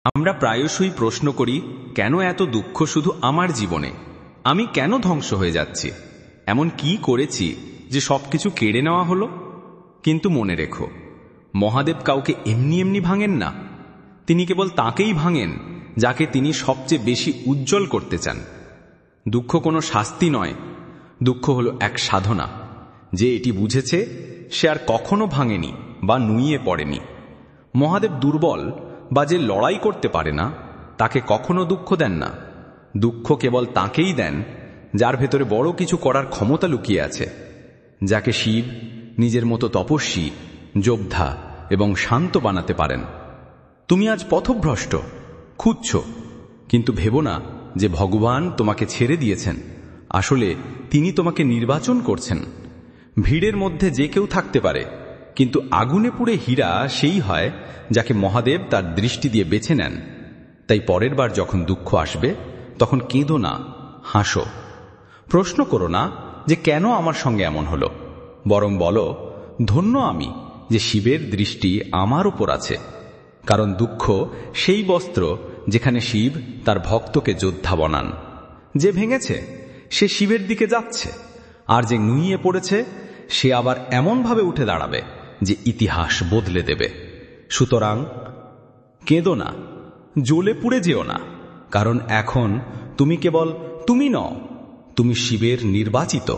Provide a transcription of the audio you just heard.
আমরা প্রায়শই প্রশ্ন করি, কেন এত দুঃখ শুধু আমার জীবনে? আমি কেন ধ্বংস হয়ে যাচ্ছি? এমন কি করেছি যে সবকিছু কেড়ে নেওয়া হলো? কিন্তু মনে রেখো, মহাদেব কাউকে এমনি এমনি ভাঙেন না। তিনি কেবল তাকেই ভাঙেন যাকে তিনি সবচেয়ে বেশি উজ্জ্বল করতে চান। দুঃখ কোনো শাস্তি নয়, দুঃখ হলো এক সাধনা। যে এটি বুঝেছে সে আর কখনো ভাঙেনি বা নুইয়ে পড়েনি। মহাদেব দুর্বল বা যে লড়াই করতে পারে না তাকে কখনো দুঃখ দেন না। দুঃখ কেবল তাকেই দেন যার ভেতরে বড় কিছু করার ক্ষমতা লুকিয়ে আছে, যাকে শিব নিজের মতো তপস্বী, যোদ্ধা এবং শান্ত বানাতে পারেন। তুমি আজ পথভ্রষ্ট, খুঁজছ, কিন্তু ভেবো না যে ভগবান তোমাকে ছেড়ে দিয়েছেন। আসলে তিনি তোমাকে নির্বাচন করছেন। ভিড়ের মধ্যে যে কেউ থাকতে পারে, কিন্তু আগুনে পুড়ে হীরা সেই হয় যাকে মহাদেব তার দৃষ্টি দিয়ে বেছে নেন। তাই পরের বার যখন দুঃখ আসবে তখন কেঁদো না, হাসো। প্রশ্ন করো না যে কেন আমার সঙ্গে এমন হলো, বরং বলো, ধন্য আমি যে শিবের দৃষ্টি আমার উপর আছে। কারণ দুঃখ সেই বস্ত্র যেখানে শিব তার ভক্তকে যোদ্ধা বানান। যে ভেঙেছে সে শিবের দিকে যাচ্ছে, আর যে নুইয়ে পড়েছে সে আবার এমনভাবে উঠে দাঁড়াবে যে ইতিহাস বদলে দেবে। সুতরাং কেঁদো না, জ্বলে পুড়ে যেও না, কারণ এখন তুমি কেবল তুমি নও, তুমি শিবের নির্বাচিত।